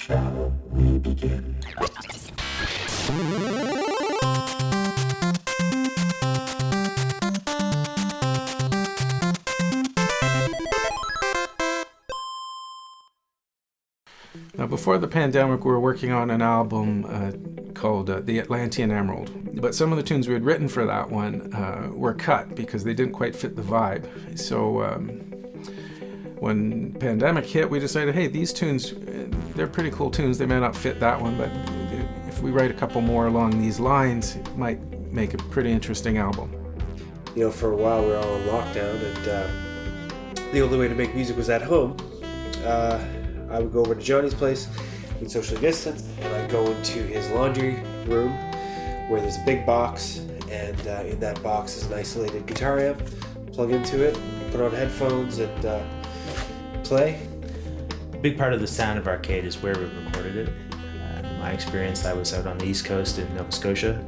Shall we begin? Now, before the pandemic, we were working on an album called The Atlantean Emerald. But some of the tunes we had written for that one were cut because they didn't quite fit the vibe. So when pandemic hit, we decided, hey, these tunes, they're pretty cool tunes. They may not fit that one, but if we write a couple more along these lines, it might make a pretty interesting album. You know, for a while we were all in lockdown, and the only way to make music was at home. I would go over to Johnny's place, we'd socially distance, and I'd go into his laundry room where there's a big box, and in that box is an isolated guitar amp. Plug into it, put on headphones, and play. A big part of the sound of Arcade is where we recorded it. In my experience, I was out on the East Coast in Nova Scotia,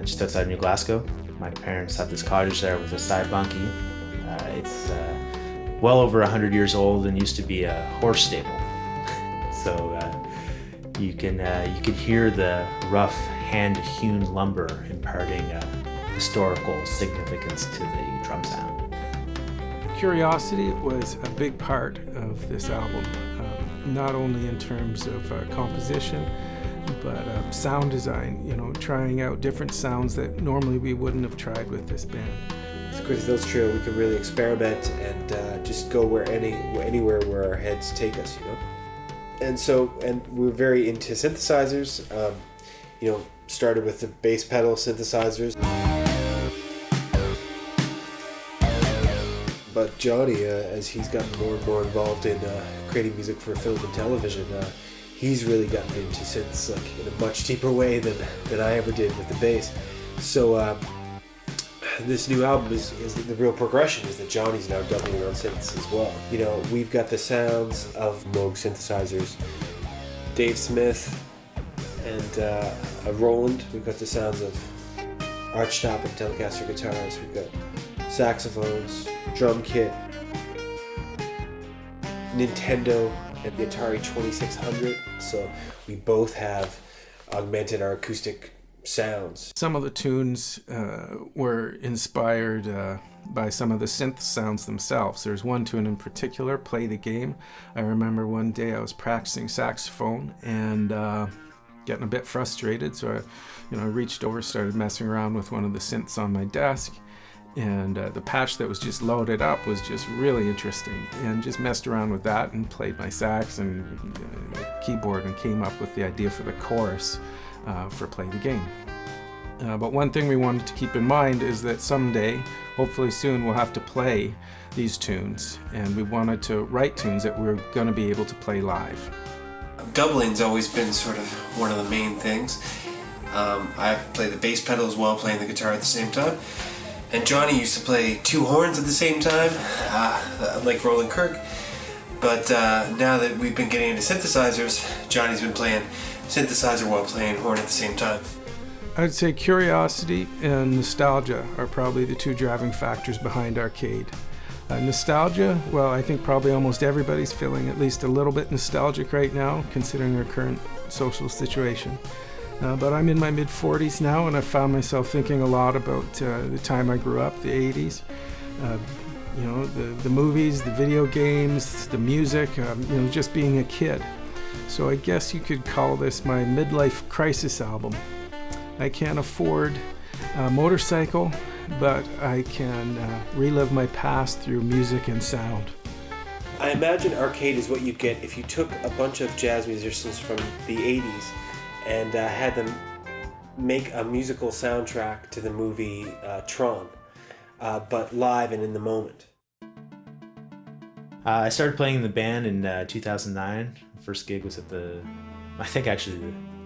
just outside New Glasgow. My parents had this cottage there with a side bunkie. It's well over 100 years old and used to be a horse stable. So you can hear the rough hand-hewn lumber imparting historical significance to the drum sound. Curiosity was a big part of this album, not only in terms of composition, but sound design, you know, trying out different sounds that normally we wouldn't have tried with this band. With Grizzly Hills Trio, we could really experiment and just go anywhere where our heads take us, you know. And we're very into synthesizers. You know, started with the bass pedal synthesizers. But Johnny, as he's gotten more and more involved in creating music for film and television, he's really gotten into synths like in a much deeper way than I ever did with the bass. So this new album is the real progression is that Johnny's now doubling on synths as well. You know, we've got the sounds of Moog synthesizers, Dave Smith, and a Roland. We've got the sounds of Archtop and Telecaster guitars. We've got saxophones, drum kit, Nintendo, and the Atari 2600. So we both have augmented our acoustic sounds. Some of the tunes were inspired by some of the synth sounds themselves. There's one tune in particular, Play the Game. I remember one day I was practicing saxophone and getting a bit frustrated, so I reached over, started messing around with one of the synths on my desk, and the patch that was just loaded up was just really interesting, and just messed around with that and played my sax and keyboard and came up with the idea for the chorus for Play the Game. But one thing we wanted to keep in mind is that someday, hopefully soon, we'll have to play these tunes, and we wanted to write tunes that we're going to be able to play live. Doubling's always been sort of one of the main things. I play the bass pedal as well, playing the guitar at the same time. And Johnny used to play two horns at the same time, like Roland Kirk. But now that we've been getting into synthesizers, Johnny's been playing synthesizer while playing horn at the same time. I'd say curiosity and nostalgia are probably the two driving factors behind Arcade. Nostalgia, well, I think probably almost everybody's feeling at least a little bit nostalgic right now, considering our current social situation. But I'm in my mid-40s now, and I found myself thinking a lot about the time I grew up, the 80s. The movies, the video games, the music, just being a kid. So I guess you could call this my midlife crisis album. I can't afford a motorcycle, but I can relive my past through music and sound. I imagine Arcade is what you'd get if you took a bunch of jazz musicians from the 80s and had them make a musical soundtrack to the movie Tron, but live and in the moment. I started playing in the band in 2009. First gig was at the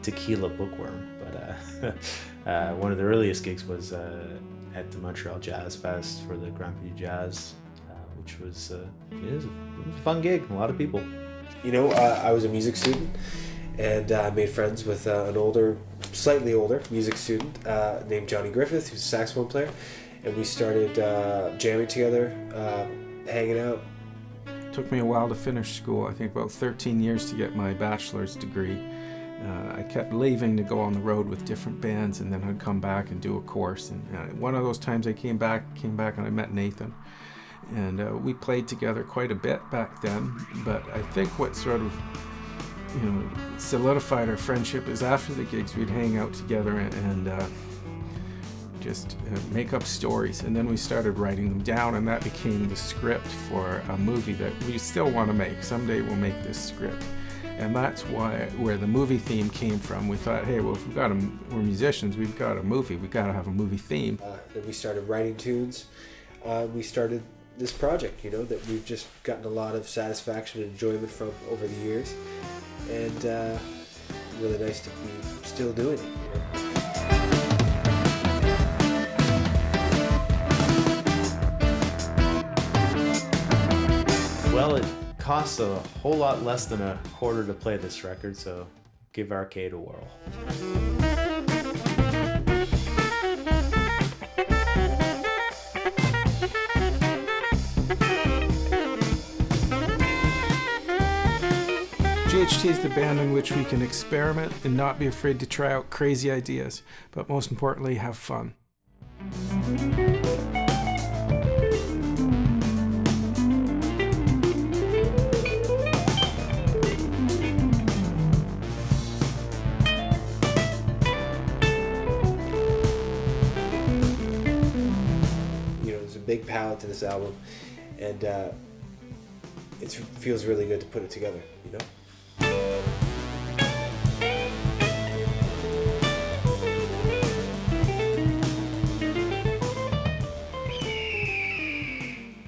Tequila Bookworm, but one of the earliest gigs was at the Montreal Jazz Fest for the Grand Prix Jazz, which was it was a fun gig, a lot of people. You know, I was a music student, and I made friends with an slightly older music student named Johnny Griffith, who's a saxophone player, and we started jamming together, hanging out. Took me a while to finish school. I think about 13 years to get my bachelor's degree. I kept leaving to go on the road with different bands, and then I'd come back and do a course. And one of those times I came back and I met Nathan. And we played together quite a bit back then. But I think what sort of, solidified our friendship is after the gigs we'd hang out together and just make up stories, and then we started writing them down, and that became the script for a movie that we still want to make. Someday we'll make this script, and that's where the movie theme came from. We thought, hey, well, if we're musicians, we've got a movie, we've got to have a movie theme. Then we started writing tunes. We started this project, that we've just gotten a lot of satisfaction and enjoyment from over the years, and really nice to be still doing it. Well, it costs a whole lot less than a quarter to play this record, so give Arcade a whirl. GHT is the band in which we can experiment and not be afraid to try out crazy ideas, but most importantly, have fun. There's a big palette to this album, and it feels really good to put it together,